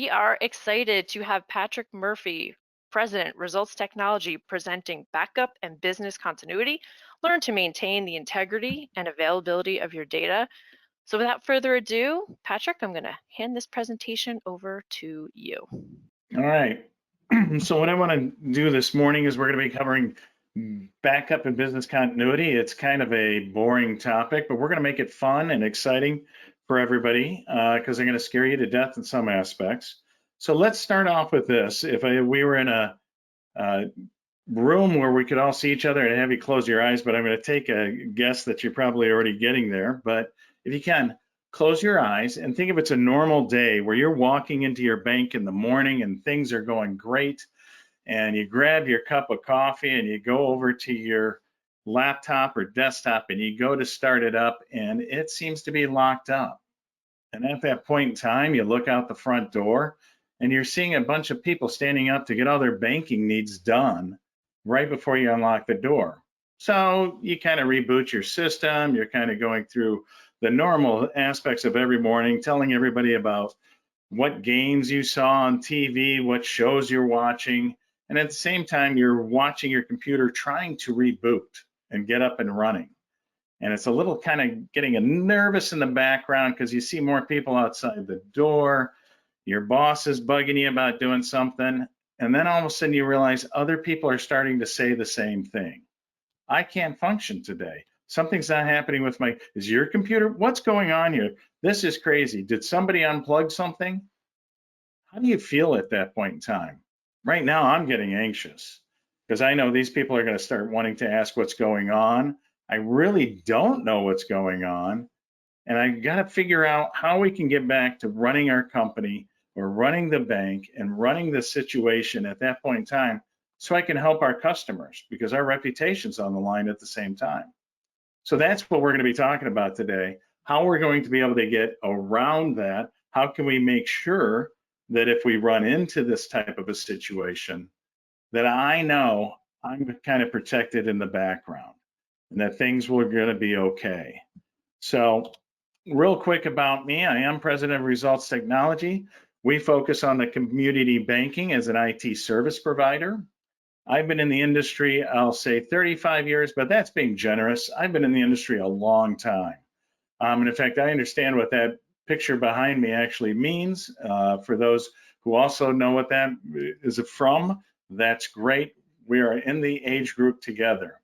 We are excited to have Patrick Murphy, President, Results Technology, presenting backup and business continuity. Learn to maintain the integrity and availability of your data. So, without further ado, Patrick, I'm going to hand this presentation over to you. All right. So what I want to do this morning is we're going to be covering backup and business continuity. It's kind of a boring topic, but we're going to make it fun and exciting for everybody because they're going to scare you to death in some aspects. So let's start off with this. If we were in a room where we could all see each other and have you close your eyes, but I'm going to take a guess that you're probably already getting there. But if you can, close your eyes and think of it's a normal day where you're walking into your bank in the morning and things are going great. And you grab your cup of coffee and you go over to your laptop or desktop and you go to start it up and it seems to be locked up. And at that point in time, you look out the front door and you're seeing a bunch of people standing up to get all their banking needs done right before you unlock the door. So you kind of reboot your system. You're kind of going through the normal aspects of every morning, telling everybody about what games you saw on TV, what shows you're watching. And at the same time, you're watching your computer trying to reboot and get up and running. And it's a little kind of getting nervous in the background because you see more people outside the door. Your boss is bugging you about doing something. And then all of a sudden you realize other people are starting to say the same thing. I can't function today. Something's not happening with is your computer? What's going on here? This is crazy. Did somebody unplug something? How do you feel at that point in time? Right now, I'm getting anxious because I know these people are going to start wanting to ask what's going on. I really don't know what's going on. And I got to figure out how we can get back to running our company or running the bank and running the situation at that point in time so I can help our customers because our reputation's on the line at the same time. So that's what we're going to be talking about today, how we're going to be able to get around that. How can we make sure that if we run into this type of a situation, that I know I'm kind of protected in the background and that things were going to be okay. So real quick about me, I am president of Results Technology. We focus on the community banking as an IT service provider. I've been in the industry, I'll say 35 years, but that's being generous. I've been in the industry a long time. And in fact, I understand what that picture behind me actually means. For those who also know what that is from, that's great. We are in the age group together.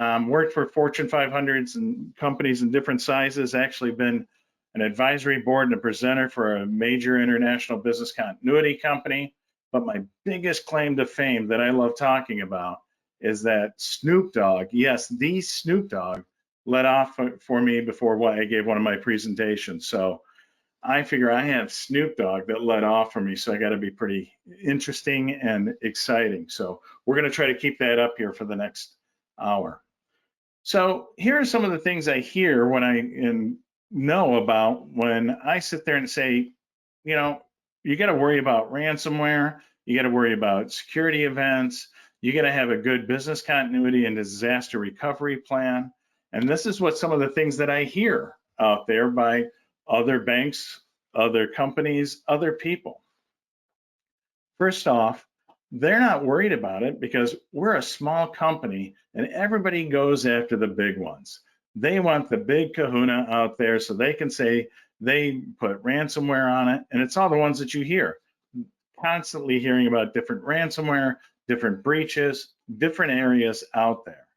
Worked for Fortune 500s and companies in different sizes, actually been an advisory board and a presenter for a major international business continuity company. But my biggest claim to fame that I love talking about is that Snoop Dogg, yes, the Snoop Dogg, let off for me before I gave one of my presentations. So I figure I have Snoop Dogg that let off for me, so I got to be pretty interesting and exciting. So we're going to try to keep that up here for the next hour. So here are some of the things I hear when I know about when I sit there and say, you got to worry about ransomware, you got to worry about security events, you got to have a good business continuity and disaster recovery plan. And this is what some of the things that I hear out there by other banks, other companies, other people. First off, they're not worried about it because we're a small company and everybody goes after the big ones. They want the big kahuna out there so they can say they put ransomware on it, and it's all the ones that you hear. Constantly hearing about different ransomware, different breaches, different areas out there.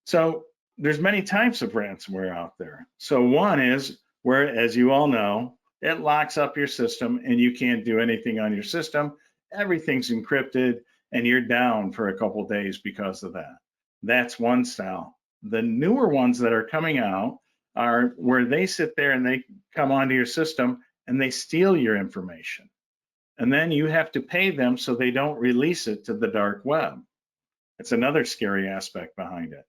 So there's many types of ransomware out there. So one is where, as you all know, it locks up your system and you can't do anything on your system. Everything's encrypted and you're down for a couple days because of that. That's one style. The newer ones that are coming out are where they sit there and they come onto your system and they steal your information. And then you have to pay them so they don't release it to the dark web. It's another scary aspect behind it.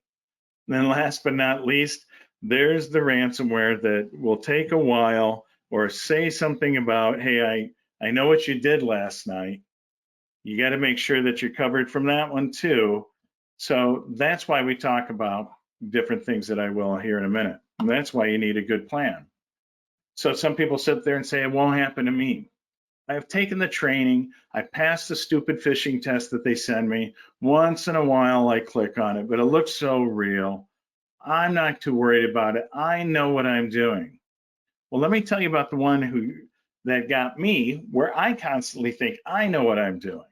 And then last but not least, there's the ransomware that will take a while or say something about, hey, I know what you did last night. You got to make sure that you're covered from that one too. So that's why we talk about different things that I will here in a minute. And that's why you need a good plan. So some people sit there and say, it won't happen to me. I've taken the training. I passed the stupid phishing test that they send me. Once in a while, I click on it, but it looks so real. I'm not too worried about it. I know what I'm doing. Well, let me tell you about the one that got me where I constantly think I know what I'm doing.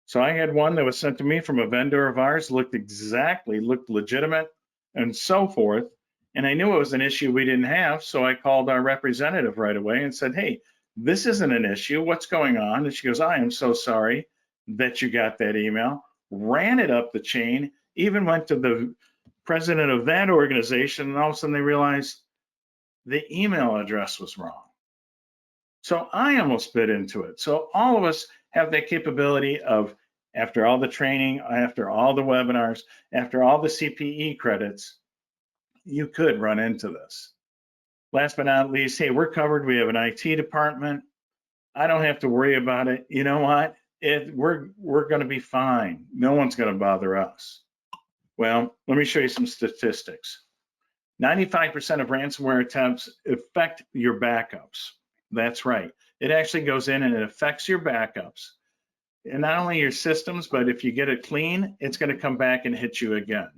So I had one that was sent to me from a vendor of ours, looked legitimate and so forth. And I knew it was an issue we didn't have. So I called our representative right away and said, hey, this isn't an issue. What's going on? And she goes, I am so sorry that you got that email. Ran it up the chain, even went to the president of that organization. And all of a sudden they realized the email address was wrong. So I almost bit into it. So all of us have that capability of, after all the training, after all the webinars, after all the CPE credits, you could run into this. Last but not least, hey, we're covered. We have an IT department. I don't have to worry about it. You know what? We're going to be fine. No one's going to bother us. Well, let me show you some statistics. 95% of ransomware attempts affect your backups. That's right. It actually goes in and it affects your backups. And not only your systems, but if you get it clean, it's going to come back and hit you again.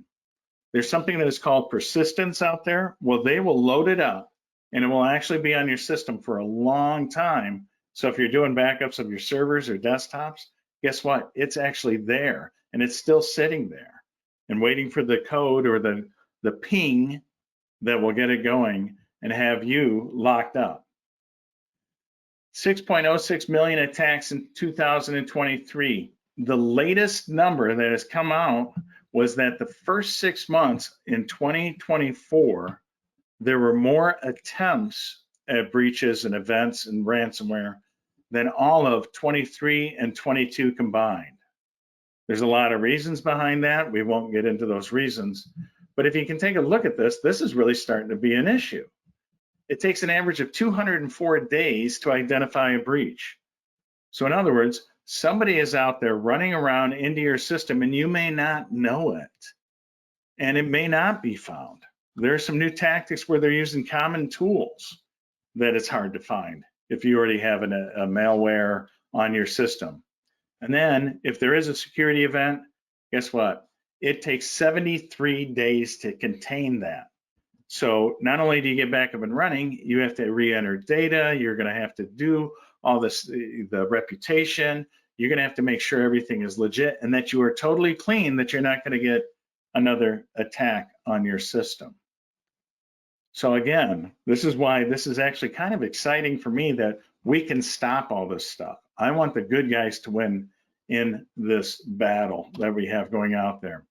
There's something that is called persistence out there. Well, they will load it up and it will actually be on your system for a long time. So if you're doing backups of your servers or desktops, guess what? It's actually there and it's still sitting there and waiting for the code or the ping that will get it going and have you locked up. 6.06 million attacks in 2023. The latest number that has come out was that the first 6 months in 2024, there were more attempts at breaches and events and ransomware than all of 23 and 22 combined. There's a lot of reasons behind that. We won't get into those reasons. But if you can take a look at this, this is really starting to be an issue. It takes an average of 204 days to identify a breach. So in other words, somebody is out there running around into your system and you may not know it. And it may not be found. There are some new tactics where they're using common tools that it's hard to find if you already have a malware on your system. And then if there is a security event, guess what? It takes 73 days to contain that. So not only do you get back up and running, you have to re-enter data. You're going to have to do all this, the reputation. You're going to have to make sure everything is legit and that you are totally clean, that you're not going to get another attack on your system. So again, this is why this is actually kind of exciting for me that we can stop all this stuff. I want the good guys to win in this battle that we have going out there.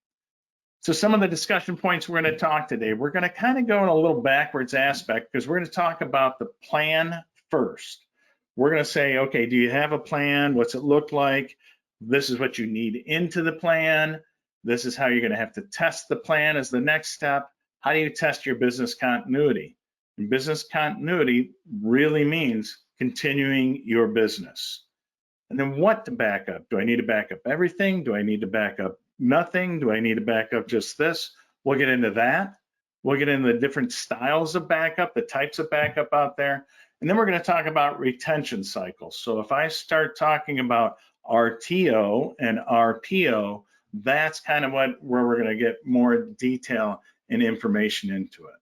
So some of the discussion points we're going to talk today, we're going to kind of go in a little backwards aspect because we're going to talk about the plan first. We're going to say, okay, do you have a plan? What's it look like? This is what you need into the plan. This is how you're going to have to test the plan as the next step. How do you test your business continuity? And business continuity really means continuing your business. And then what to back up? Do I need to back up everything? Do I need to back up nothing? Do I need to back up just this? We'll get into that. We'll get into the different styles of backup, the types of backup out there. And then we're going to talk about retention cycles. So if I start talking about RTO and RPO, that's kind of where we're going to get more detail and information into it.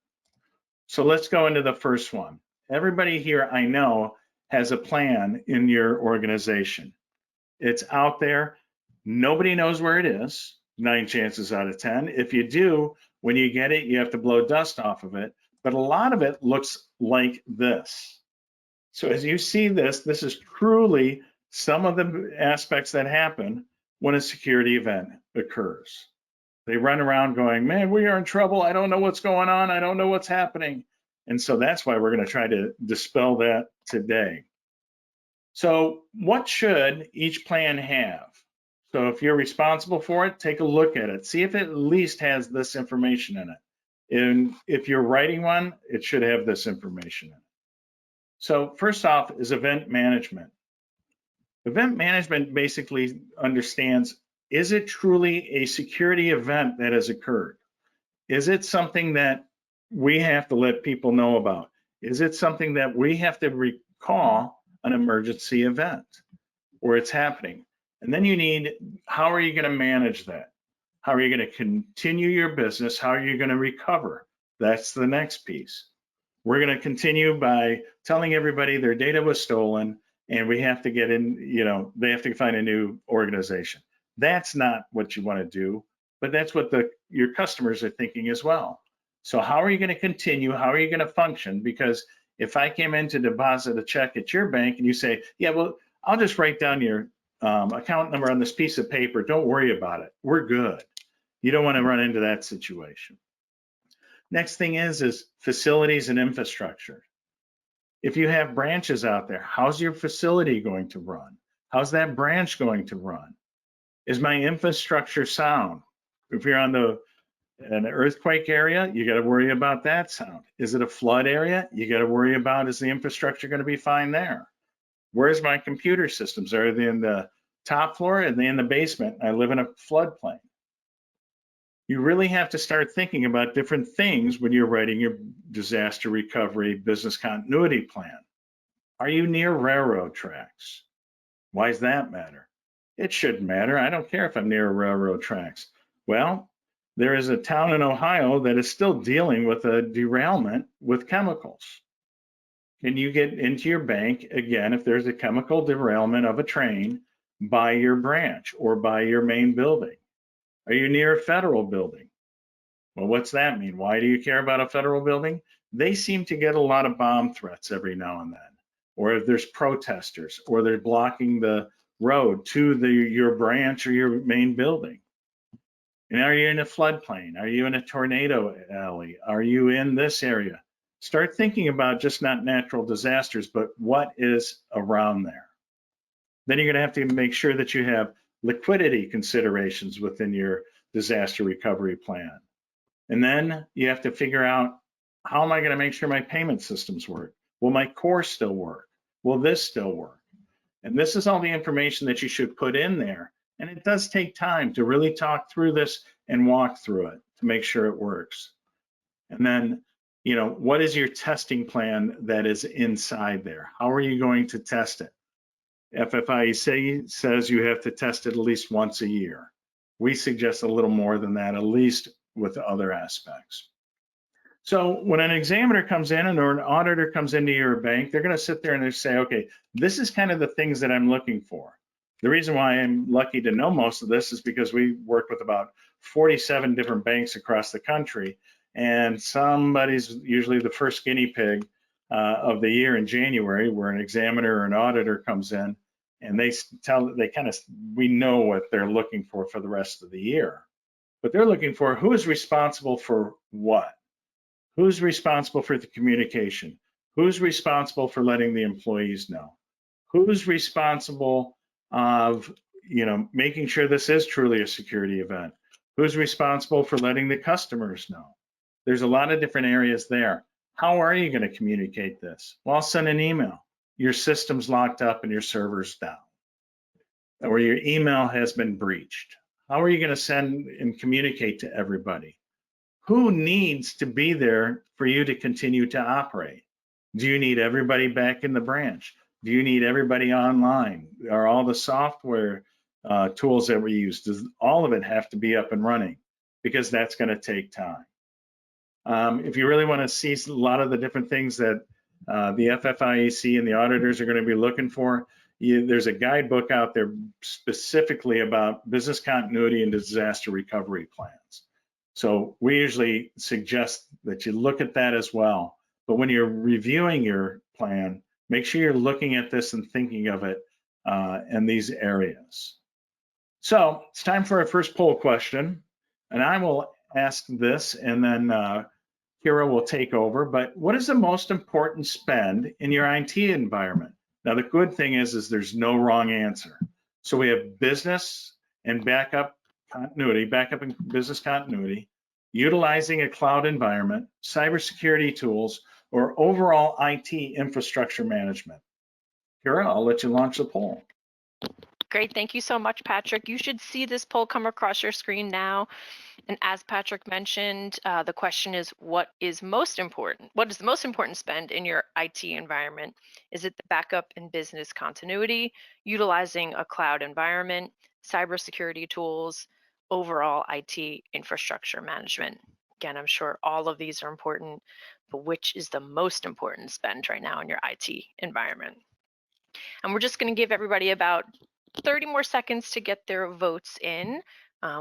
So let's go into the first one. Everybody here I know has a plan in your organization. It's out there. Nobody knows where it is, 9 chances out of 10. If you do, when you get it, you have to blow dust off of it. But a lot of it looks like this. So as you see this, this is truly some of the aspects that happen when a security event occurs. They run around going, man, we are in trouble. I don't know what's going on. I don't know what's happening. And so that's why we're going to try to dispel that today. So what should each plan have? So if you're responsible for it, take a look at it. See if it at least has this information in it. And if you're writing one, it should have this information in it. So first off is event management. Event management basically understands, is it truly a security event that has occurred? Is it something that we have to let people know about? Is it something that we have to recall an emergency event or it's happening. And then you need, how are you going to manage that? How are you going to continue your business? How are you going to recover? That's the next piece. We're going to continue by telling everybody their data was stolen and we have to get in, they have to find a new organization. That's not what you want to do, but that's what your customers are thinking as well. So how are you going to continue? How are you going to function? Because if I came in to deposit a check at your bank and you say, yeah, well, I'll just write down your account number on this piece of paper. Don't worry about it. We're good. You don't want to run into that situation. Next thing is facilities and infrastructure. If you have branches out there, how's your facility going to run? How's that branch going to run? Is my infrastructure sound? If you're on an earthquake area, you got to worry about that sound. Is it a flood area? You got to worry about, is the infrastructure going to be fine there? Where's my computer systems? Are they in the top floor? Are they in the basement? I live in a floodplain. You really have to start thinking about different things when you're writing your disaster recovery business continuity plan. Are you near railroad tracks? Why does that matter? It shouldn't matter. I don't care if I'm near railroad tracks. Well, there is a town in Ohio that is still dealing with a derailment with chemicals. Can you get into your bank, again, if there's a chemical derailment of a train, by your branch or by your main building? Are you near a federal building? Well, what's that mean? Why do you care about a federal building? They seem to get a lot of bomb threats every now and then. Or if there's protesters, or they're blocking the road to your branch or your main building. And are you in a floodplain? Are you in a tornado alley? Are you in this area? Start thinking about just not natural disasters, but what is around there. Then you're going to have to make sure that you have liquidity considerations within your disaster recovery plan. And then you have to figure out, how am I going to make sure my payment systems work? Will my core still work? Will this still work? And this is all the information that you should put in there. And it does take time to really talk through this and walk through it to make sure it works. And then, what is your testing plan that is inside there? How are you going to test it? FFIEC says you have to test it at least once a year. We suggest a little more than that, at least with other aspects. So when an examiner comes in or an auditor comes into your bank, they're going to sit there and they say, okay, this is kind of the things that I'm looking for. The reason why I'm lucky to know most of this is because we work with about 47 different banks across the country, and somebody's usually the first guinea pig of the year in January, where an examiner or an auditor comes in and we know what they're looking for the rest of the year. But they're looking for who is responsible for what? Who's responsible for the communication? Who's responsible for letting the employees know? Who's responsible of, making sure this is truly a security event? Who's responsible for letting the customers know? There's a lot of different areas there. How are you going to communicate this? Well, I'll send an email. Your system's locked up and your server's down, or your email has been breached. How are you going to send and communicate to everybody? Who needs to be there for you to continue to operate? Do you need everybody back in the branch? Do you need everybody online? Are all the software tools that we use, does all of it have to be up and running? Because that's going to take time. If you really want to see a lot of the different things that the FFIEC and the auditors are going to be looking for, there's a guidebook out there specifically about business continuity and disaster recovery plans. So we usually suggest that you look at that as well. But when you're reviewing your plan, make sure you're looking at this and thinking of it in these areas. So it's time for our first poll question. And I will ask this, and then Kira will take over. But what is the most important spend in your IT environment? Now, the good thing is there's no wrong answer. So we have business and backup and business continuity, utilizing a cloud environment, cybersecurity tools, or overall IT infrastructure management. Kira, I'll let you launch the poll. Great, thank you so much, Patrick. You should see this poll come across your screen now. And as Patrick mentioned, the question is, what is most important? What is the most important spend in your IT environment? Is it the backup and business continuity, utilizing a cloud environment, cybersecurity tools, overall IT infrastructure management? Again, I'm sure all of these are important, but which is the most important spend right now in your IT environment? And we're just going to give everybody about 30 more seconds to get their votes in.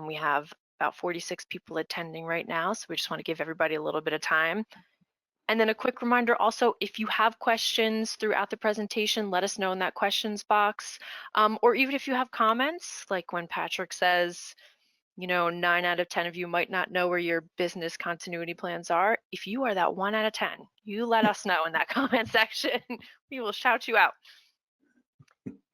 We have about 46 people attending right now, so we just want to give everybody a little bit of time. And then a quick reminder also, if you have questions throughout the presentation, let us know in that questions box. Or even if you have comments, like when Patrick says, 9 out of 10 of you might not know where your business continuity plans are. If you are that 1 out of 10, you let us know in that comment section. We will shout you out.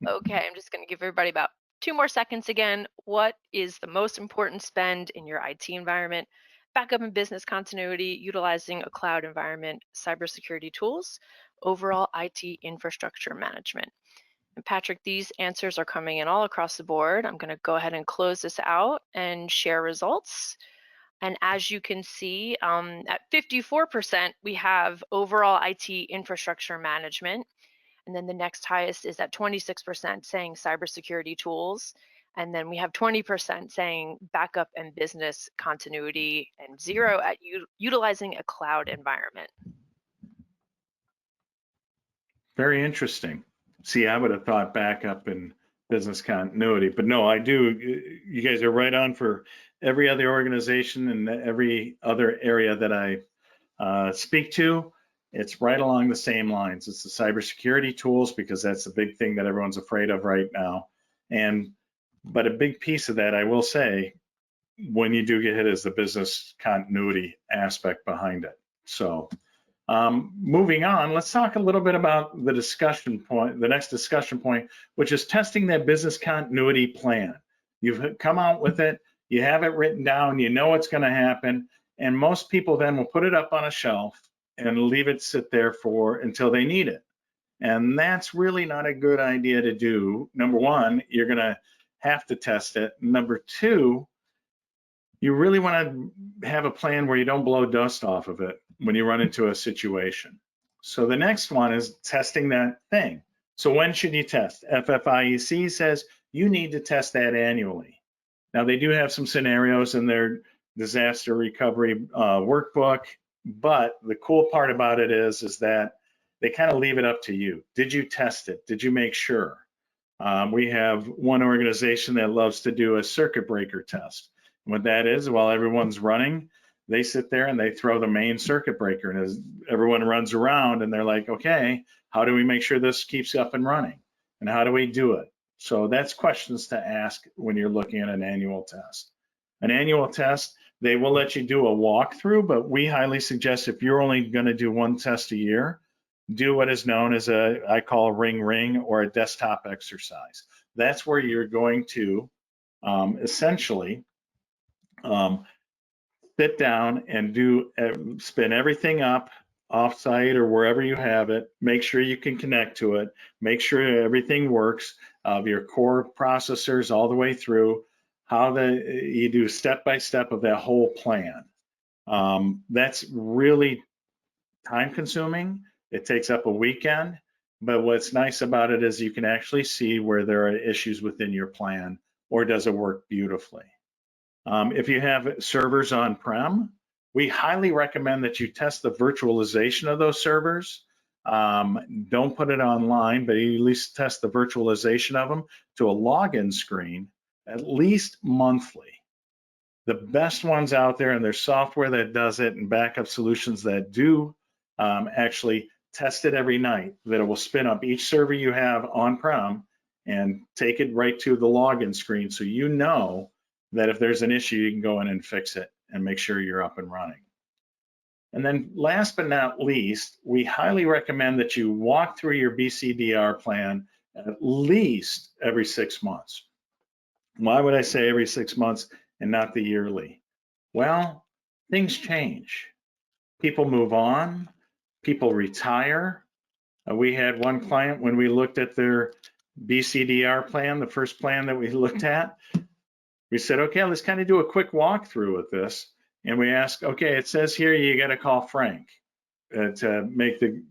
Okay, I'm just going to give everybody about 2 more seconds again. What is the most important spend in your IT environment? Backup and business continuity, utilizing a cloud environment, cybersecurity tools, overall IT infrastructure management. And Patrick, these answers are coming in all across the board. I'm going to go ahead and close this out and share results. And as you can see, at 54%, we have overall IT infrastructure management. And then the next highest is at 26% saying cybersecurity tools. And then we have 20% saying backup and business continuity, and 0 at utilizing a cloud environment. Very interesting. See, I would have thought backup and business continuity, but no, I do. You guys are right on for every other organization and every other area that I speak to. It's right along the same lines. It's the cybersecurity tools, because that's the big thing that everyone's afraid of right now. But a big piece of that, I will say, when you do get hit, is the business continuity aspect behind it. So moving on, let's talk a little bit about the discussion point, the next discussion point, which is testing that business continuity plan. You've come out with it, you have it written down, you know what's going to happen, and most people then will put it up on a shelf and leave it sit there until they need it. And that's really not a good idea to do. Number one, you're going to have to test it. Number two, you really want to have a plan where you don't blow dust off of it when you run into a situation. So the next one is testing that thing. So when should you test? FFIEC says you need to test that annually. Now they do have some scenarios in their disaster recovery workbook, but the cool part about it is that they kind of leave it up to you. Did you test it? Did you make sure? We have one organization that loves to do a circuit breaker test. What that is, while everyone's running, they sit there and they throw the main circuit breaker, and as everyone runs around and they're like, okay, how do we make sure this keeps up and running? And how do we do it? So that's questions to ask when you're looking at an annual test. An annual test, they will let you do a walkthrough, but we highly suggest, if you're only going to do one test a year, do what is known as I call a ring or a desktop exercise. That's where you're going to essentially sit down and spin everything up offsite or wherever you have it. Make sure you can connect to it. Make sure everything works, of your core processors all the way through. You do step by step of that whole plan. That's really time consuming. It takes up a weekend, but what's nice about it is you can actually see where there are issues within your plan, or does it work beautifully. If you have servers on-prem, we highly recommend that you test the virtualization of those servers. Don't put it online, but at least test the virtualization of them to a login screen at least monthly. The best ones out there, and there's software that does it and backup solutions that do actually test it every night, that it will spin up each server you have on-prem and take it right to the login screen, so you know that if there's an issue, you can go in and fix it and make sure you're up and running. And then last but not least, we highly recommend that you walk through your BCDR plan at least every 6 months. Why would I say every 6 months and not the yearly? Well, things change. People move on, people retire. We had one client, when we looked at their BCDR plan, the first plan that we looked at, we said, okay, let's kind of do a quick walkthrough with this. And we asked, okay, it says here you got to call Frank to make the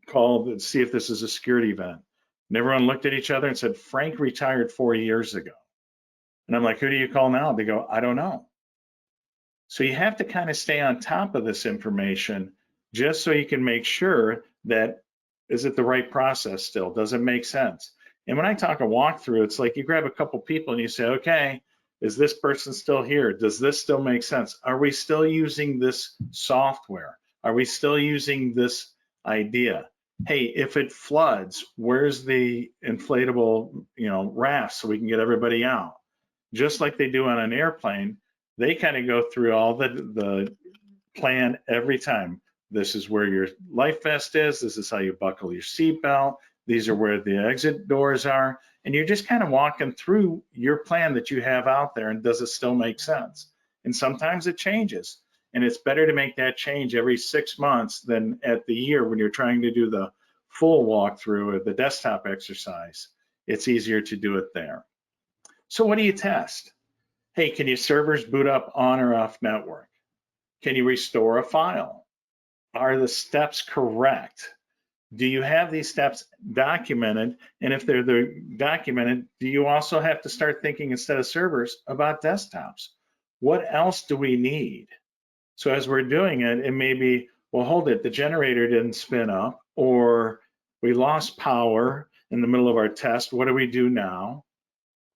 call to see if this is a security event. And everyone looked at each other and said, Frank retired 4 years ago. And I'm like, who do you call now? They go, I don't know. So you have to kind of stay on top of this information just so you can make sure that, is it the right process still? Does it make sense? And when I talk a walkthrough, it's like you grab a couple people and you say, okay, is this person still here? Does this still make sense? Are we still using this software? Are we still using this idea? Hey, if it floods, where's the inflatable, raft so we can get everybody out? Just like they do on an airplane, they kind of go through all the plan every time. This is where your life vest is. This is how you buckle your seatbelt. These are where the exit doors are. And you're just kind of walking through your plan that you have out there, and does it still make sense? And sometimes it changes. And it's better to make that change every 6 months than at the year when you're trying to do the full walkthrough or the desktop exercise. It's easier to do it there. So what do you test? Hey, can your servers boot up on or off network? Can you restore a file? Are the steps correct? Do you have these steps documented? And if they're documented, do you also have to start thinking, instead of servers, about desktops? What else do we need? So as we're doing it, it may be, well, hold it, the generator didn't spin up, or we lost power in the middle of our test. What do we do now?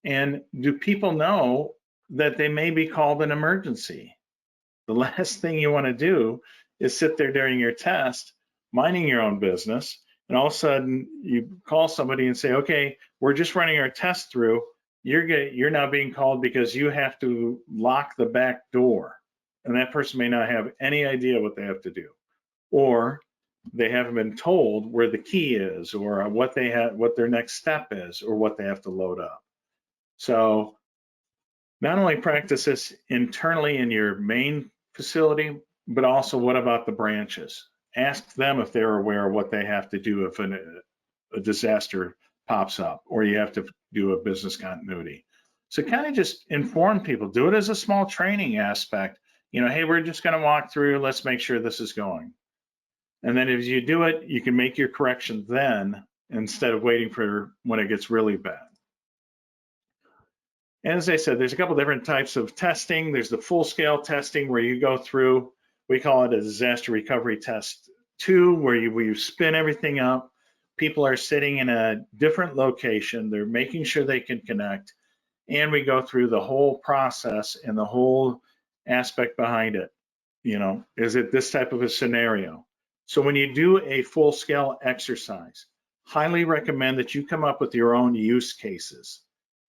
And do people know that they may be called an emergency? The last thing you want to do is sit there during your test, minding your own business, and all of a sudden you call somebody and say, okay, we're just running our test through. You're now being called because you have to lock the back door. And that person may not have any idea what they have to do. Or they haven't been told where the key is, or what their next step is, or what they have to load up. So not only practice this internally in your main facility, but also what about the branches? Ask them if they're aware of what they have to do if a disaster pops up, or you have to do a business continuity. So kind of just inform people, do it as a small training aspect. Hey, we're just going to walk through, let's make sure this is going. And then as you do it, you can make your corrections then, instead of waiting for when it gets really bad. And as I said, there's a couple different types of testing. There's the full-scale testing where you go through, we call it a disaster recovery test 2, where you spin everything up. People are sitting in a different location. They're making sure they can connect. And we go through the whole process and the whole aspect behind it. Is it this type of a scenario? So when you do a full-scale exercise, highly recommend that you come up with your own use cases.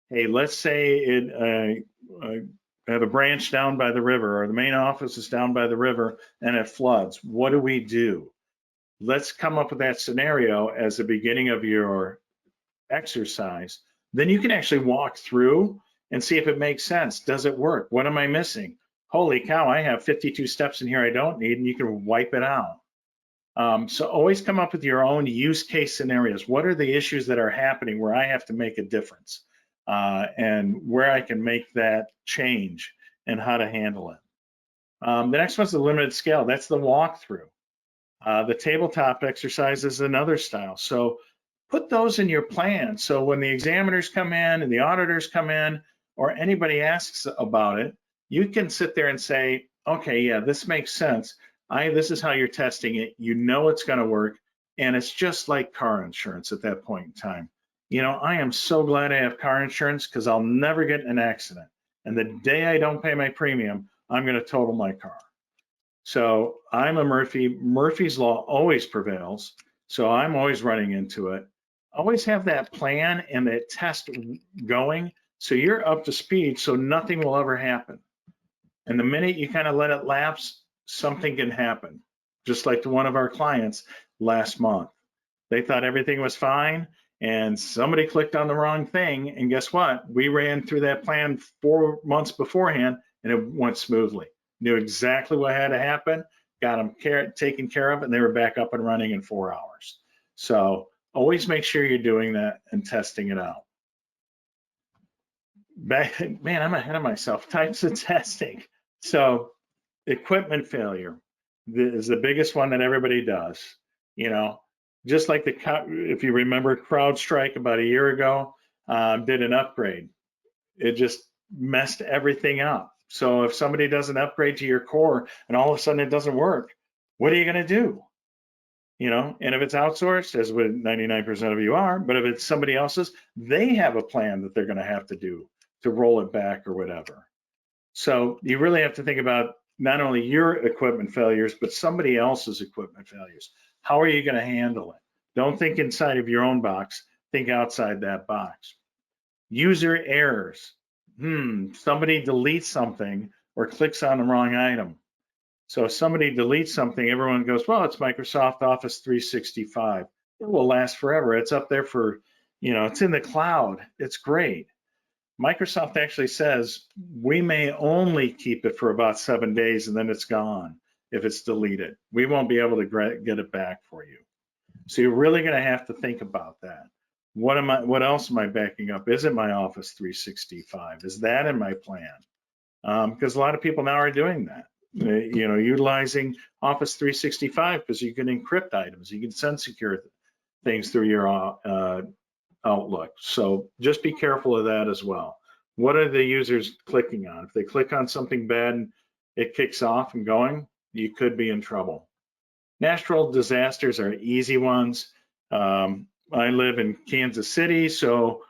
Hey, let's say I have a branch down by the river, or the main office is down by the river and it floods. What do we do? Let's come up with that scenario as the beginning of your exercise. Then you can actually walk through and see if it makes sense. Does it work? What am I missing? Holy cow, I have 52 steps in here I don't need, and you can wipe it out. So always come up with your own use case scenarios. What are the issues that are happening where I have to make a difference, and where I can make that change and how to handle it. The next one's the limited scale. That's the walkthrough. The tabletop exercise is another style. So put those in your plan. So when the examiners come in and the auditors come in, or anybody asks about it, you can sit there and say, okay, yeah, this makes sense. This is how you're testing it. You know it's going to work. And it's just like car insurance at that point in time. I am so glad I have car insurance, because I'll never get in an accident. And the day I don't pay my premium, I'm going to total my car. So I'm a Murphy. Murphy's Law always prevails. So I'm always running into it. Always have that plan and that test going, so you're up to speed, so nothing will ever happen. And the minute you kind of let it lapse, something can happen. Just like to one of our clients last month. They thought everything was fine, and somebody clicked on the wrong thing. And guess what? We ran through that plan 4 months beforehand, and it went smoothly. Knew exactly what had to happen, got them taken care of, and they were back up and running in 4 hours. So Always make sure you're doing that and testing it out. Man, I'm ahead of myself. Types of testing. So equipment failure is the biggest one that everybody does. You know, just like if you remember CrowdStrike about a year ago, did an upgrade. It just messed everything up. So if somebody does an upgrade to your core and all of a sudden it doesn't work, what are you going to do? You know, and if it's outsourced, as with 99% of you are, but if it's somebody else's, they have a plan that they're going to have to do to roll it back or whatever. So you really have to think about not only your equipment failures, but somebody else's equipment failures. How are you going to handle it? Don't think inside of your own box, think outside that box. User errors. Somebody deletes something or clicks on the wrong item. So if somebody deletes something, everyone goes, well, it's Microsoft Office 365. It will last forever. It's up there for, it's in the cloud. It's great. Microsoft actually says we may only keep it for about 7 days and then it's gone if it's deleted. We won't be able to get it back for you. So you're really going to have to think about that. What else am I backing up? Is it my Office 365? Is that in my plan? Because a lot of people now are doing that. Utilizing Office 365 because you can encrypt items, you can send secure things through your Outlook. So just be careful of that as well. What are the users clicking on? If they click on something bad and it kicks off and going, you could be in trouble. Natural disasters are easy ones. I live in Kansas City, so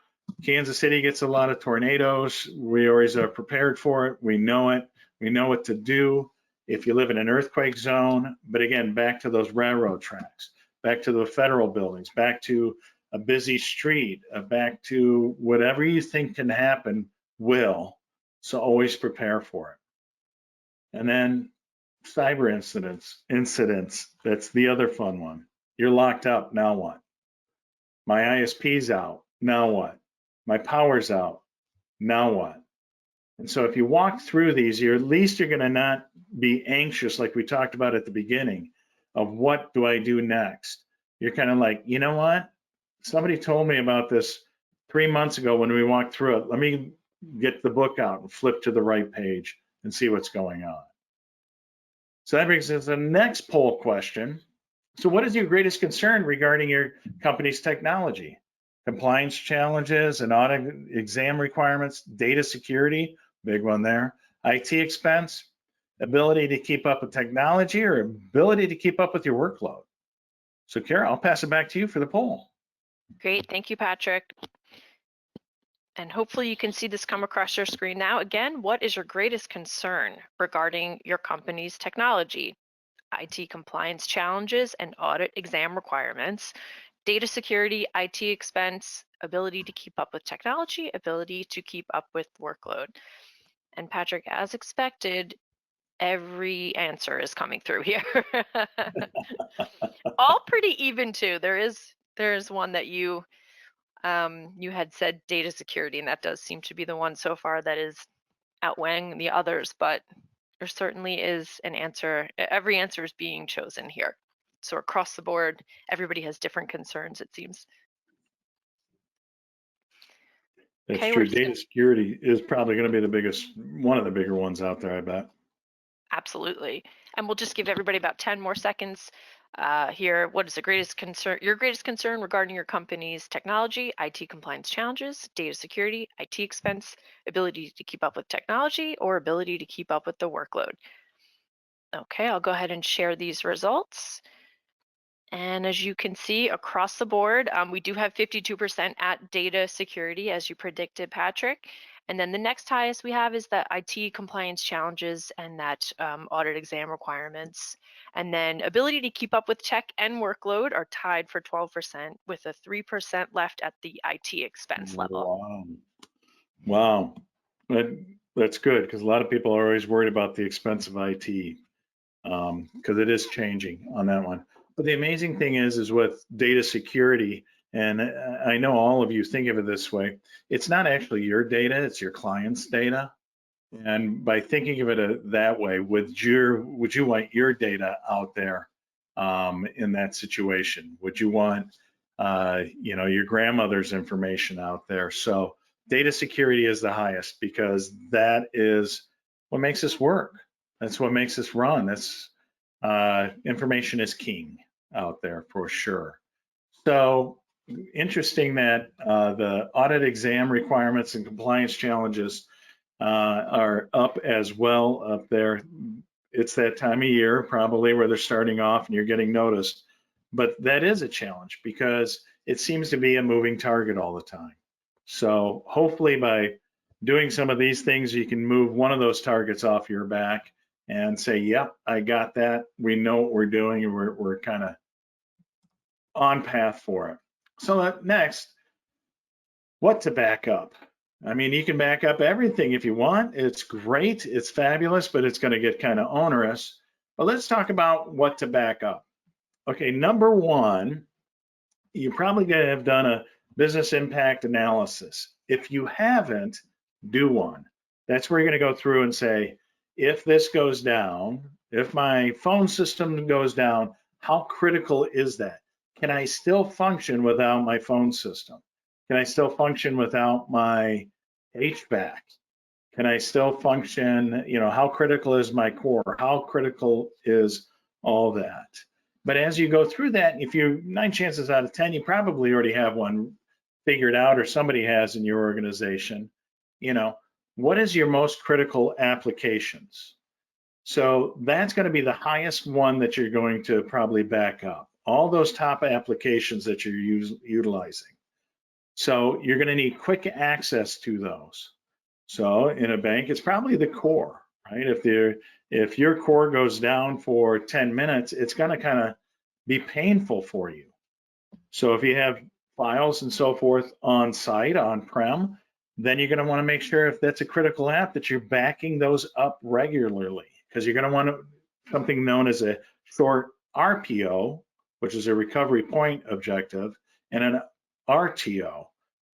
Kansas City gets a lot of tornadoes. We always are prepared for it. We know it. We know what to do if you live in an earthquake zone. But again, back to those railroad tracks, back to the federal buildings, back to a busy street, back to whatever you think can happen will. So always prepare for it. And then cyber incidents. That's the other fun one. You're locked up. Now what? My ISP's out. Now what? My power's out. Now what? And so if you walk through these, at least you're going to not be anxious like we talked about at the beginning of what do I do next? You're kind of like, you know what? Somebody told me about this 3 months ago when we walked through it. Let me get the book out and flip to the right page and see what's going on. So that brings us to the next poll question. So what is your greatest concern regarding your company's technology? Compliance challenges and audit exam requirements, data security, big one there, IT expense, ability to keep up with technology, or ability to keep up with your workload? So Kara, I'll pass it back to you for the poll. Great, thank you, Patrick. And hopefully you can see this come across your screen now. Again, what is your greatest concern regarding your company's technology? IT compliance challenges and audit exam requirements, data security, IT expense, ability to keep up with technology, ability to keep up with workload. And Patrick, as expected, every answer is coming through here. All pretty even too. There's one that you had said data security, and that does seem to be the one so far that is outweighing the others, but there certainly is an answer. Every answer is being chosen here. So across the board, everybody has different concerns, it seems. That's Okay, true. Data security is probably going to be one of the bigger ones out there, I bet. Absolutely. And we'll just give everybody about 10 more seconds here. What is the greatest concern, your greatest concern regarding your company's technology, IT compliance challenges, data security, IT expense, ability to keep up with technology, or ability to keep up with the workload? Okay, I'll go ahead and share these results. And as you can see across the board, we do have 52% at data security, as you predicted, Patrick. And then the next highest we have is the IT compliance challenges and that audit exam requirements. And then ability to keep up with tech and workload are tied for 12%, with a 3% left at the IT expense level. Wow. Wow. That's good because a lot of people are always worried about the expense of IT because it is changing on that one. But the amazing thing is with data security, and I know all of you think of it this way, it's not actually your data, it's your client's data. And by thinking of it that way, would you want your data out there in that situation? Would you want your grandmother's information out there. So data security is the highest because that is what makes us work. That's what makes us run. That's information is king out there for sure. So interesting that the audit exam requirements and compliance challenges are up as well up there. It's that time of year probably where they're starting off and you're getting noticed. But that is a challenge because it seems to be a moving target all the time. So hopefully by doing some of these things, you can move one of those targets off your back and say, yep, I got that. We know what we're doing and we're kind of on path for it. So next, what to back up? I mean, you can back up everything if you want. It's great, it's fabulous, but it's going to get kind of onerous. But let's talk about what to back up. Okay, number one, you're probably going to have done a business impact analysis. If you haven't, do one. That's where you're going to go through and say, if this goes down, if my phone system goes down, how critical is that? Can I still function without my phone system? Can I still function without my HVAC? Can I still function? How critical is my core? How critical is all that? But as you go through that, if you're 9 chances out of 10, you probably already have one figured out or somebody has in your organization. What is your most critical applications? So that's going to be the highest one that you're going to probably back up. All those top applications that you're utilizing. So you're going to need quick access to those. So in a bank, it's probably the core, right? If your core goes down for 10 minutes, it's going to kind of be painful for you. So if you have files and so forth on site, on-prem, then you're going to want to make sure if that's a critical app that you're backing those up regularly, because you're going to want something known as a short RPO, which is a recovery point objective, and an RTO,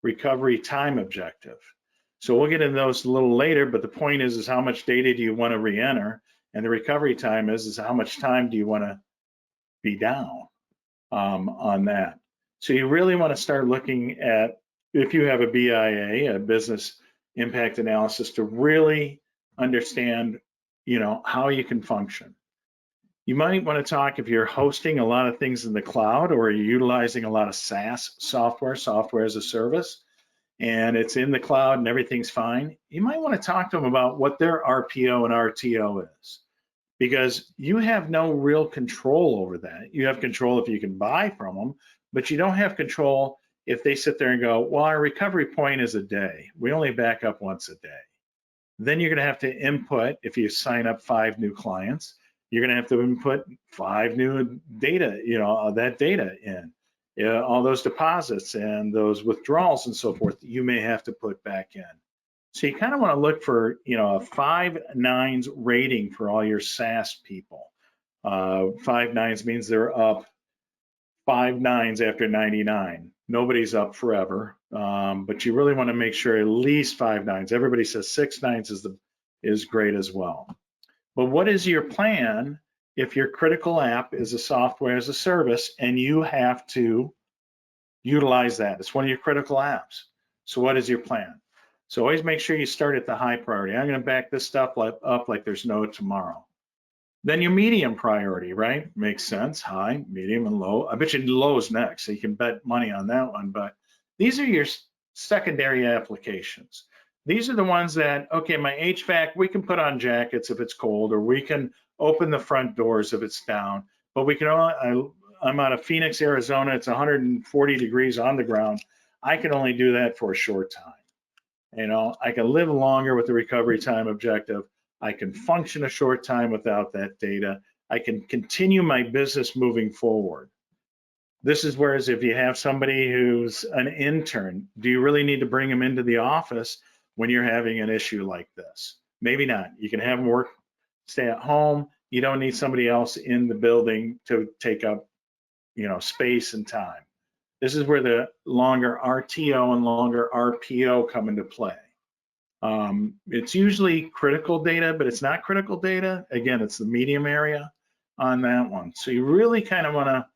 recovery time objective. So we'll get into those a little later, but the point is how much data do you want to re-enter, and the recovery time is how much time do you want to be down on that. So you really want to start looking at, if you have a BIA, a business impact analysis, to really understand, how you can function. You might want to talk if you're hosting a lot of things in the cloud or you're utilizing a lot of SaaS software as a service, and it's in the cloud and everything's fine. You might want to talk to them about what their RPO and RTO is, because you have no real control over that. You have control if you can buy from them, but you don't have control if they sit there and go, well, our recovery point is a day. We only back up once a day. Then you're going to have to input, if you sign up 5 new clients, you're going to have to input 5 new data, that data in. All those deposits and those withdrawals and so forth, you may have to put back in. So you kind of want to look for, a 5 nines rating for all your SaaS people. 5 nines means they're up 5 nines after 99. Nobody's up forever, but you really want to make sure at least 5 nines. Everybody says 6 nines is great as well. But what is your plan if your critical app is a software as a service and you have to utilize that? It's one of your critical apps. So what is your plan? So always make sure you start at the high priority. I'm going to back this stuff up like there's no tomorrow. Then your medium priority, right? Makes sense. High, medium, and low. I bet you low is next, so you can bet money on that one. But these are your secondary applications. These are the ones that, okay, my HVAC, we can put on jackets if it's cold, or we can open the front doors if it's down. But we can I'm out of Phoenix, Arizona. It's 140 degrees on the ground. I can only do that for a short time. I can live longer with the recovery time objective. I can function a short time without that data. I can continue my business moving forward. This is whereas if you have somebody who's an intern, do you really need to bring them into the office when you're having an issue like this? Maybe not. You can have them stay at home. You don't need somebody else in the building to take up, space and time. This is where the longer RTO and longer RPO come into play. It's usually critical data, but it's not critical data. Again, it's the medium area on that one. So you really kind of want to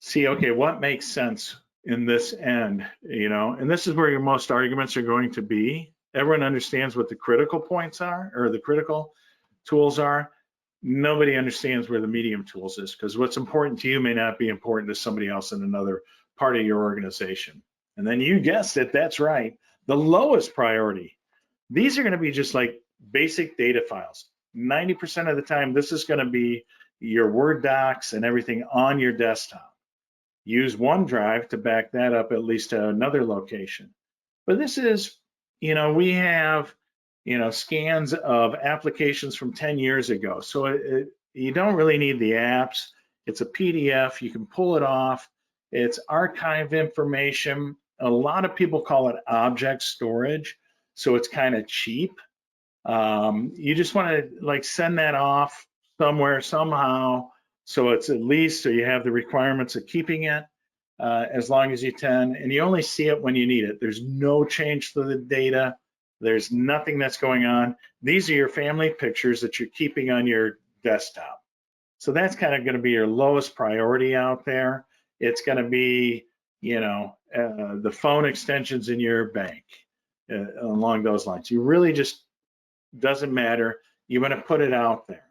see, okay, what makes sense in this end, and this is where your most arguments are going to be. Everyone understands what the critical points are or the critical tools are. Nobody understands where the medium tools is, because what's important to you may not be important to somebody else in another part of your organization. And then you guessed it, that's right. The lowest priority. These are going to be just like basic data files. 90% of the time, this is going to be your Word docs and everything on your desktop. Use OneDrive to back that up at least to another location. But this is, we have, scans of applications from 10 years ago. So you don't really need the apps. It's a PDF. You can pull it off. It's archive information. A lot of people call it object storage. So it's kind of cheap. You just want to like send that off somewhere somehow. So it's at least so you have the requirements of keeping it as long as you can, and you only see it when you need it. There's no change to the data. There's nothing that's going on. These are your family pictures that you're keeping on your desktop. So that's kind of going to be your lowest priority out there. It's going to be, the phone extensions in your bank along those lines. You really just doesn't matter. You want to put it out there.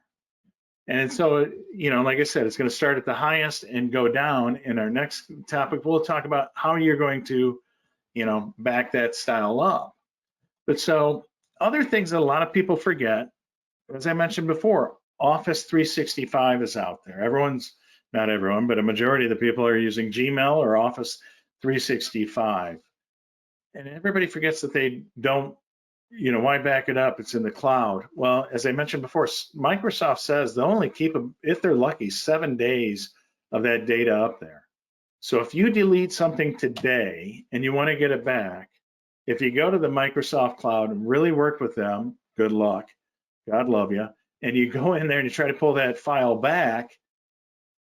And so, like I said, it's going to start at the highest and go down. In our next topic, we'll talk about how you're going to, back that style up. But so other things that a lot of people forget, as I mentioned before, Office 365 is out there. Not everyone, but a majority of the people are using Gmail or Office 365. And everybody forgets that they don't, why back it up? It's in the cloud. Well, as I mentioned before, Microsoft says they'll only keep, if they're lucky, 7 days of that data up there. So if you delete something today and you want to get it back, if you go to the Microsoft cloud and really work with them, good luck, God love you, and you go in there and you try to pull that file back,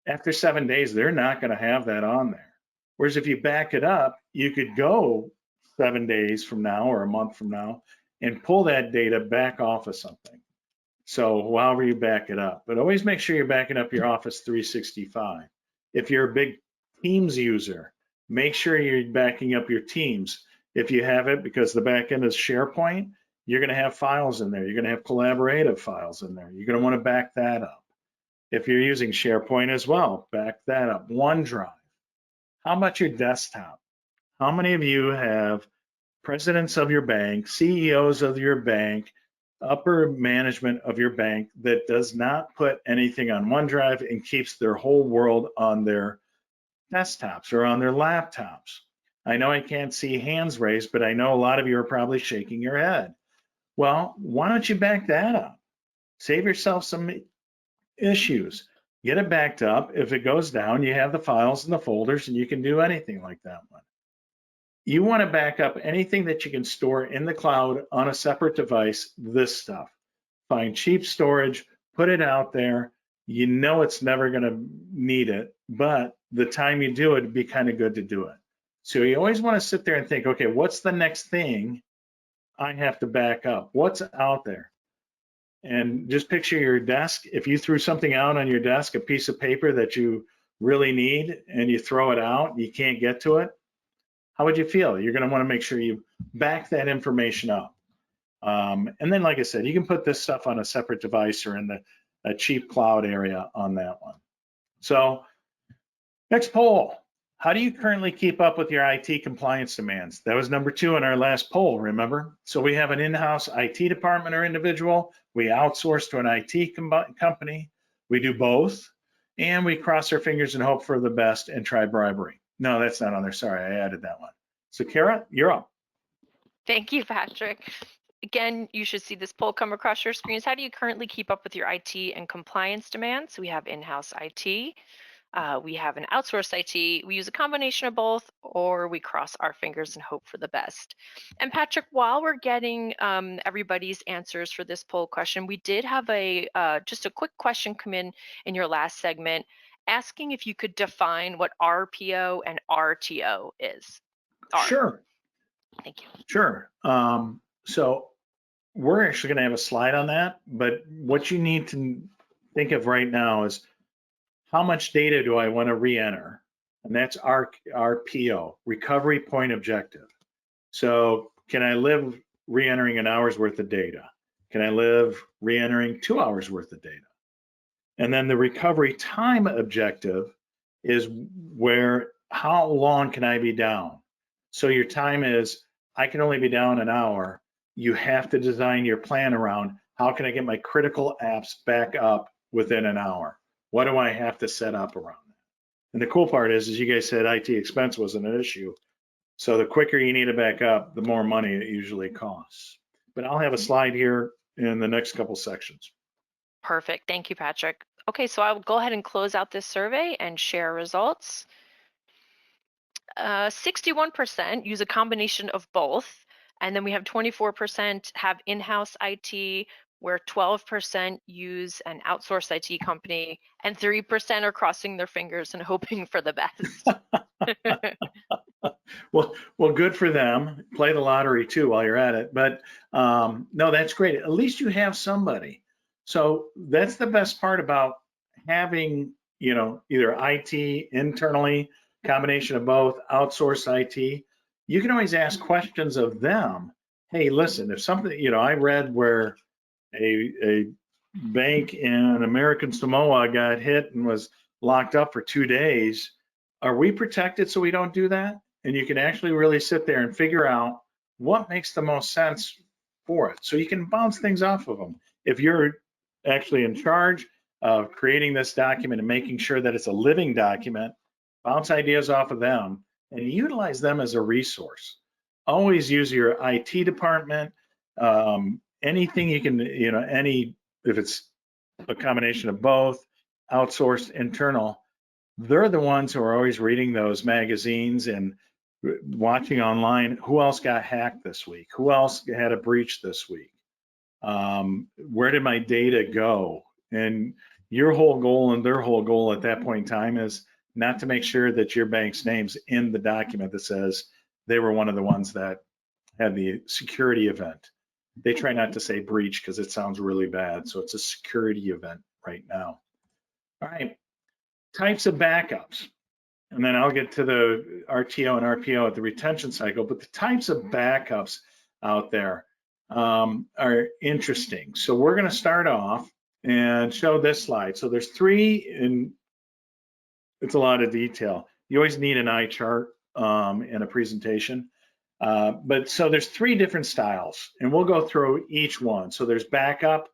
after 7 days, they're not going to have that on there. Whereas if you back it up, you could go 7 days from now or a month from now and pull that data back off of something. So however you back it up, but always make sure you're backing up your Office 365. If you're a big Teams user, make sure you're backing up your Teams. If you have it, because the back end is SharePoint, you're going to have files in there. You're going to have collaborative files in there. You're going to want to back that up. If you're using SharePoint as well, back that up. OneDrive. How about your desktop? How many of you have presidents of your bank, CEOs of your bank, upper management of your bank that does not put anything on OneDrive and keeps their whole world on their desktops or on their laptops? I know I can't see hands raised, but I know a lot of you are probably shaking your head. Well, why don't you back that up? Save yourself some issues. Get it backed up. If it goes down, you have the files and the folders, and you can do anything like that one. You want to back up anything that you can store in the cloud on a separate device, this stuff. Find cheap storage, put it out there. You know it's never going to need it, but the time you do it, it'd be kind of good to do it. So you always want to sit there and think, okay, what's the next thing I have to back up? What's out there? And just picture your desk. If you threw something out on your desk, a piece of paper that you really need, and you throw it out, you can't get to it, how would you feel? You're going to want to make sure you back that information up. And then, like I said, you can put this stuff on a separate device or in a cheap cloud area on that one. So next poll. How do you currently keep up with your IT compliance demands? That was number 2 in our last poll, remember? So we have an in-house IT department or individual. We outsource to an IT company. We do both. And we cross our fingers and hope for the best and try bribery. No, that's not on there. Sorry, I added that one. So Kara, you're up. Thank you, Patrick. Again, you should see this poll come across your screens. How do you currently keep up with your IT and compliance demands? We have in-house IT. We have an outsourced IT. We use a combination of both, or we cross our fingers and hope for the best. And Patrick, while we're getting everybody's answers for this poll question, we did have just a quick question come in your last segment, asking if you could define what RPO and RTO is. Sure. Thank you. Sure. So we're actually going to have a slide on that, but what you need to think of right now is how much data do I want to re-enter? and that's RPO, recovery point objective. So can I live re-entering an hour's worth of data? Can I live re-entering 2 hours worth of data? And then the recovery time objective is where, how long can I be down? So your time is, I can only be down an hour. You have to design your plan around, how can I get my critical apps back up within an hour? What do I have to set up around that? And the cool part is you guys said IT expense wasn't an issue. So the quicker you need to back up, the more money it usually costs. But I'll have a slide here in the next couple sections. Perfect. Thank you, Patrick. Okay, so I will go ahead and close out this survey and share results. 61% use a combination of both, and then we have 24% have in-house IT, where 12% use an outsourced IT company, and 3% are crossing their fingers and hoping for the best. Well, good for them. Play the lottery too while you're at it. But no, that's great. At least you have somebody. So that's the best part about having, either IT internally, combination of both, outsource IT. You can always ask questions of them. Hey, listen, if something, I read where a bank in American Samoa got hit and was locked up for 2 days. Are we protected so we don't do that? And you can actually really sit there and figure out what makes the most sense for it. So you can bounce things off of them. If you're actually in charge of creating this document and making sure that it's a living document, bounce ideas off of them and utilize them as a resource. Always use your IT department. Anything you can, if it's a combination of both, outsourced, internal, they're the ones who are always reading those magazines and watching online. Who else got hacked this week? Who else had a breach this week? Where did my data go? And your whole goal and their whole goal at that point in time is not to make sure that your bank's name's in the document that says they were one of the ones that had the security event. They try not to say breach because it sounds really bad. So it's a security event right now. All right, types of backups. And then I'll get to the RTO and RPO at the retention cycle, but the types of backups out there are interesting. So we're going to start off and show this slide. So there's three, and it's a lot of detail. You always need an eye chart in a presentation. But so there's three different styles, and we'll go through each one. So there's backup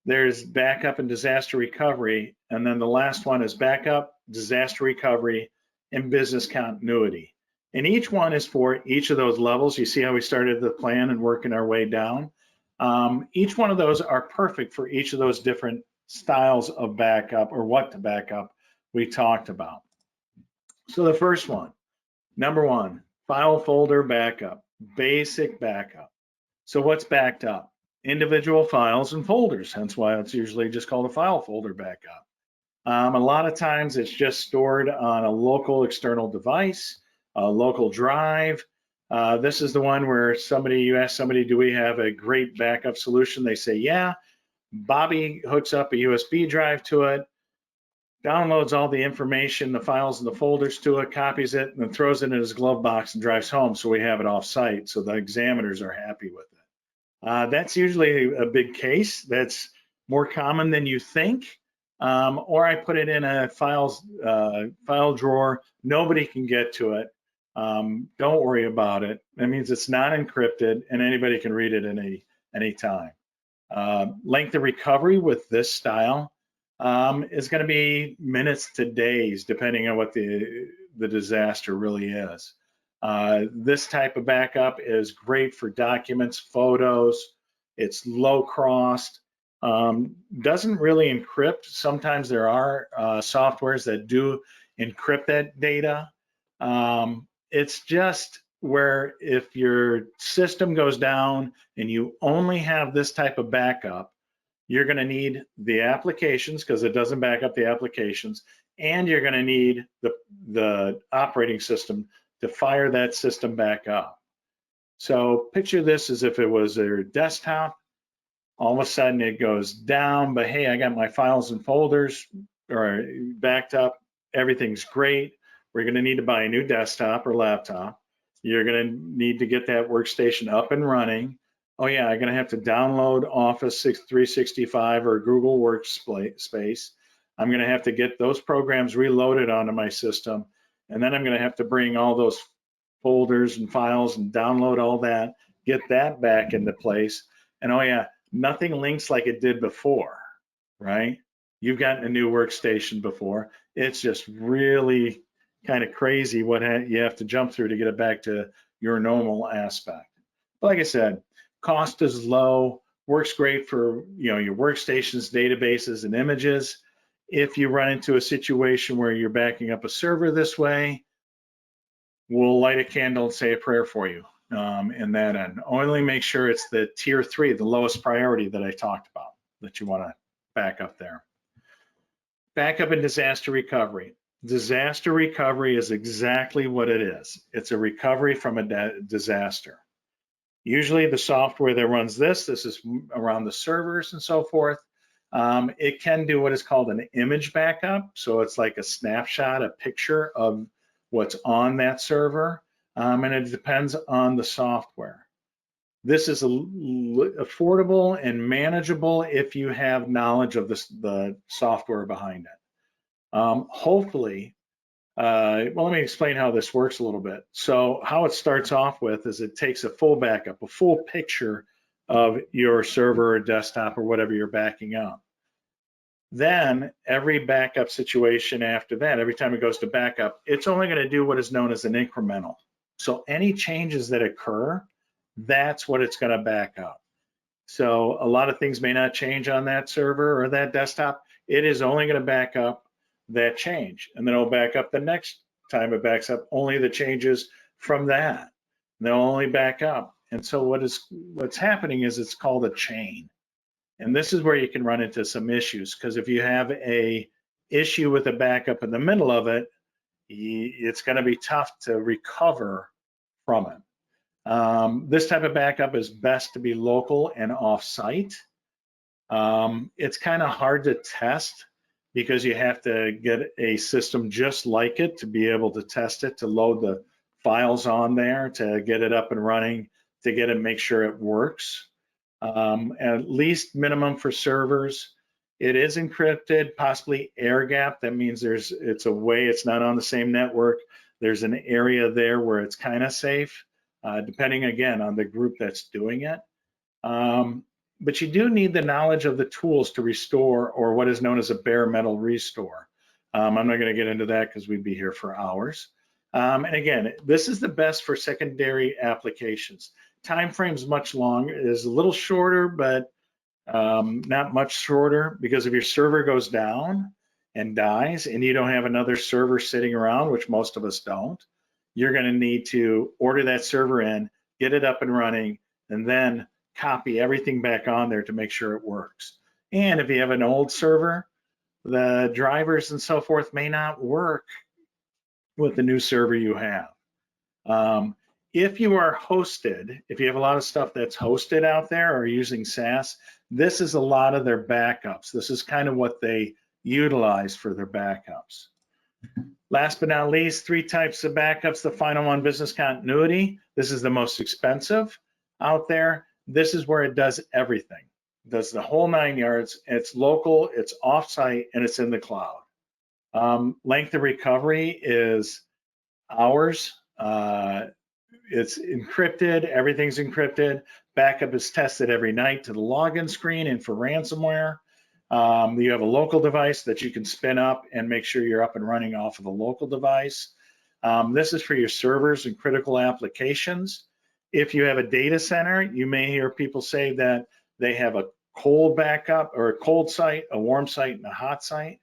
and disaster recovery, and then the last one is backup, disaster recovery, and business continuity. And each one is for each of those levels. You see how we started the plan and working our way down. Each one of those are perfect for each of those different styles of backup or what to back up we talked about. So the first one, number one, file folder backup, basic backup. So what's backed up? Individual files and folders, hence why it's usually just called a file folder backup. A lot of times it's just stored on a local external device, a local drive. This is the one where you ask somebody, do we have a great backup solution? They say, yeah. Bobby hooks up a USB drive to it, downloads all the information, the files and the folders to it, copies it, and then throws it in his glove box and drives home so we have it off site so the examiners are happy with it. That's usually a big case. That's more common than you think. Or I put it in a file drawer. Nobody can get to it. Don't worry about it. That means it's not encrypted and anybody can read it any time. Length of recovery with this style is going to be minutes to days, depending on what the disaster really is. This type of backup is great for documents, photos. It's low cost. Doesn't really encrypt. Sometimes there are softwares that do encrypt that data. It's just where if your system goes down and you only have this type of backup, you're going to need the applications because it doesn't back up the applications, and you're going to need the operating system to fire that system back up. So picture this as if it was a desktop. All of a sudden it goes down, but hey, I got my files and folders backed up. Everything's great. We're going to need to buy a new desktop or laptop. You're going to need to get that workstation up and running. Oh yeah, I'm going to have to download Office 365 or Google Workspace. I'm going to have to get those programs reloaded onto my system. And then I'm going to have to bring all those folders and files and download all that, get that back into place. And oh yeah, nothing links like it did before, right? You've gotten a new workstation before. It's just really kind of crazy what you have to jump through to get it back to your normal aspect. But like I said, cost is low, works great for your workstations, databases, and images. If you run into a situation where you're backing up a server this way, we'll light a candle and say a prayer for you in that end. Only make sure it's the tier 3, the lowest priority that I talked about, that you want to back up there. Backup and disaster recovery. Disaster recovery is exactly what it is. It's a recovery from a disaster. Usually the software that runs this is around the servers and so forth. It can do what is called an image backup. So it's like a snapshot, a picture of what's on that server. And it depends on the software. This is affordable and manageable if you have knowledge of the software behind it. Hopefully, well, let me explain how this works a little bit. So how it starts off with is it takes a full backup, a full picture of your server or desktop or whatever you're backing up. Then every backup situation after that, every time it goes to backup, it's only going to do what is known as an incremental. So any changes that occur, that's what it's going to back up. So a lot of things may not change on that server or that desktop. It is only going to back up that change, and then it'll back up the next time it backs up only the changes from that. And they'll only back up. And so what's happening is it's called a chain. And this is where you can run into some issues, because if you have a issue with a backup in the middle of it, it's going to be tough to recover from it. This type of backup is best to be local and off-site. It's kind of hard to test because you have to get a system just like it to be able to test it, to load the files on there, to get it up and running, to get it, make sure it works. At least minimum for servers. It is encrypted, possibly air gap. That means it's a way it's not on the same network. There's an area there where it's kind of safe, depending again on the group that's doing it. But you do need the knowledge of the tools to restore, or what is known as a bare metal restore. I'm not going to get into that because we'd be here for hours. And again, this is the best for secondary applications. Time frame's much longer, is a little shorter, but not much shorter, because if your server goes down and dies and you don't have another server sitting around, which most of us don't, you're going to need to order that server in, get it up and running, and then copy everything back on there to make sure it works. And if you have an old server, the drivers and so forth may not work with the new server you have. If you are hosted, if you have a lot of stuff that's hosted out there or using SaaS, this is a lot of their backups. This is kind of what they utilize for their backups. Last but not least, 3 types of backups. The final one, business continuity. This is the most expensive out there. This is where it does everything. It does the whole 9 yards. It's local, it's offsite, and it's in the cloud. Length of recovery is hours. It's encrypted, everything's encrypted. Backup is tested every night to the login screen and for ransomware. You have a local device that you can spin up and make sure you're up and running off of the local device. This is for your servers and critical applications. If you have a data center, you may hear people say that they have a cold backup, or a cold site, a warm site, and a hot site.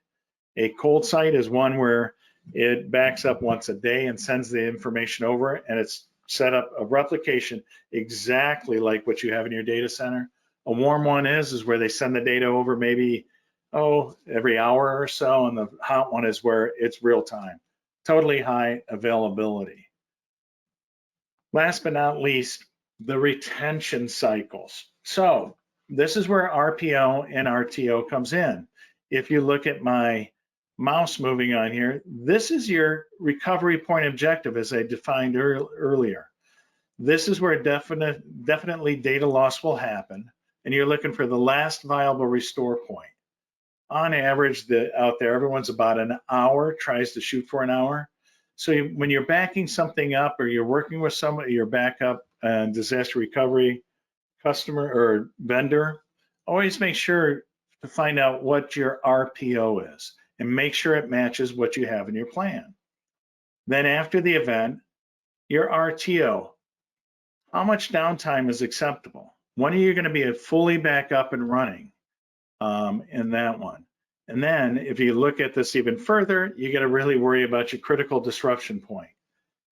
A cold site is one where it backs up once a day and sends the information over, and it's set up a replication exactly like what you have in your data center. A warm one is where they send the data over maybe, every hour or so, and the hot one is where it's real time, totally high availability. Last but not least, the retention cycles. So this is where RPO and RTO comes in. If you look at my mouse moving on here, this is your recovery point objective as I defined earlier. This is where definitely data loss will happen, and you're looking for the last viable restore point. On average, out there, everyone's about an hour, tries to shoot for an hour. So when you're backing something up or you're working with somebody, your backup and disaster recovery customer or vendor, always make sure to find out what your RPO is and make sure it matches what you have in your plan. Then after the event, your RTO, how much downtime is acceptable? When are you going to be fully back up and running in that one? And then if you look at this even further, you got to really worry about your critical disruption point.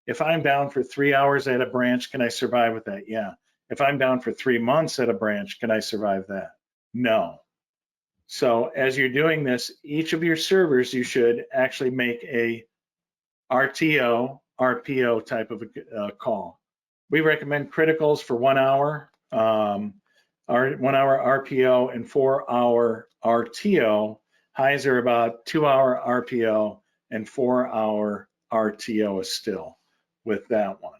If I'm down for 3 hours at a branch, can I survive with that? Yeah. If I'm down for 3 months at a branch, can I survive that? No. So as you're doing this, each of your servers, you should actually make a RTO, RPO type of a call. We recommend criticals for 1 hour, our 1 hour RPO and 4 hour RTO. Highs are about 2 hour RPO and 4 hour RTO is still with that one.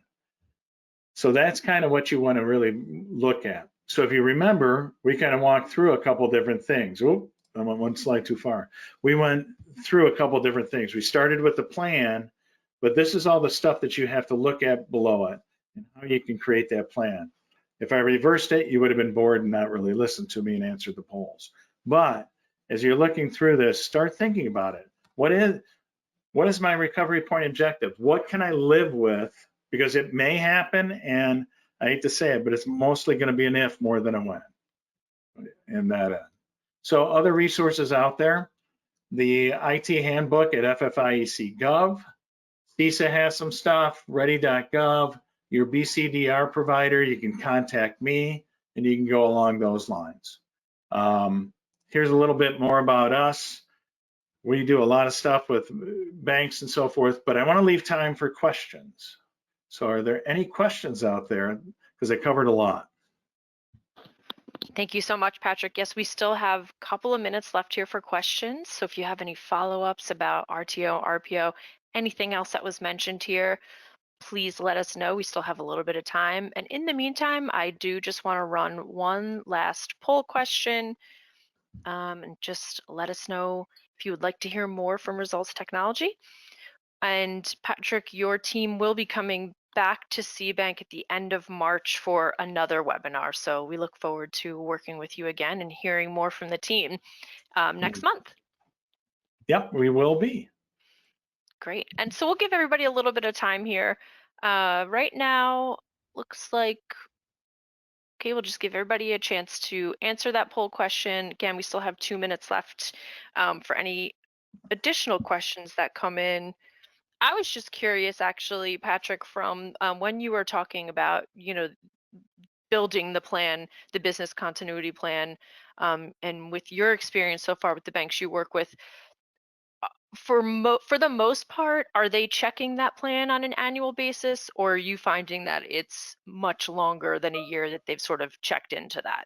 So that's kind of what you want to really look at. So if you remember, we kind of walked through a couple different things. Oh, I went one slide too far. We went through a couple different things. We started with the plan, but this is all the stuff that you have to look at below it and how you can create that plan. If I reversed it, you would have been bored and not really listened to me and answered the polls. But as you're looking through this, start thinking about it. What is my recovery point objective? What can I live with? Because it may happen, and I hate to say it, but it's mostly going to be an if more than a when in that end. So other resources out there, the IT handbook at FFIEC.gov, CISA has some stuff, ready.gov, your BCDR provider, you can contact me, and you can go along those lines. Here's a little bit more about us. We do a lot of stuff with banks and so forth, but I want to leave time for questions. So are there any questions out there? Because I covered a lot. Thank you so much, Patrick. Yes, we still have a couple of minutes left here for questions. So if you have any follow-ups about RTO, RPO, anything else that was mentioned here, please let us know. We still have a little bit of time. And in the meantime, I do just want to run one last poll question, and just let us know if you would like to hear more from Results Technology. And Patrick, your team will be coming back to CBank at the end of March for another webinar. So we look forward to working with you again and hearing more from the team next month. Yep, we will be. Great. And so we'll give everybody a little bit of time here. Right now, looks like, okay, we'll just give everybody a chance to answer that poll question. Again, we still have 2 minutes left for any additional questions that come in. I was just curious, actually, Patrick, from when you were talking about, building the plan, the business continuity plan, and with your experience so far with the banks you work with, for the most part, are they checking that plan on an annual basis, or are you finding that it's much longer than a year that they've sort of checked into that?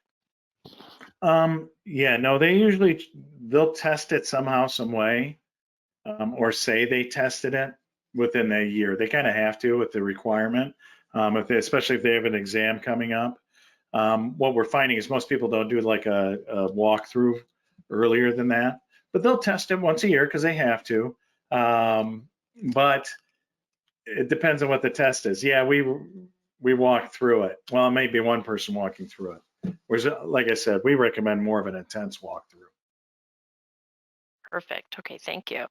Yeah, no, they'll test it somehow, some way, or say they tested it within a year. They kind of have to with the requirement, especially if they have an exam coming up. What we're finding is most people don't do like a walkthrough earlier than that, but they'll test it once a year because they have to. But it depends on what the test is. Yeah, we walk through it. Well, maybe one person walking through it. Whereas, like I said, we recommend more of an intense walkthrough. Perfect. Okay, thank you.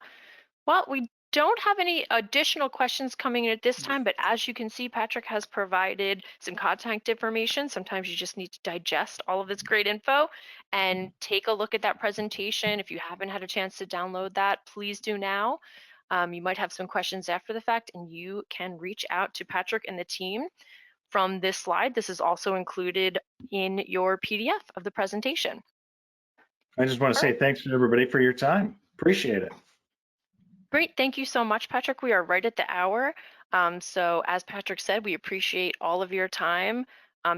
Well, we don't have any additional questions coming in at this time, but as you can see, Patrick has provided some contact information. Sometimes you just need to digest all of this great info and take a look at that presentation. If you haven't had a chance to download that, please do now. You might have some questions after the fact, and you can reach out to Patrick and the team from this slide. This is also included in your PDF of the presentation. I just want to say thanks to everybody for your time. Appreciate it. Great. Thank you so much, Patrick. We are right at the hour. So as Patrick said, we appreciate all of your time.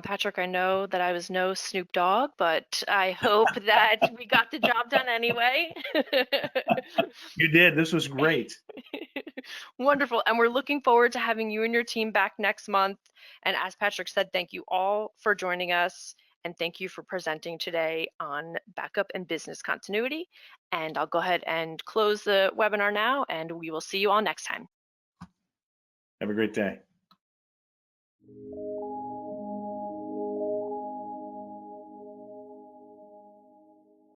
Patrick, I know that I was no Snoop Dogg, but I hope that we got the job done anyway. You did. This was great. Wonderful. And we're looking forward to having you and your team back next month. And as Patrick said, thank you all for joining us. And thank you for presenting today on backup and business continuity. And I'll go ahead and close the webinar now, and we will see you all next time. Have a great day.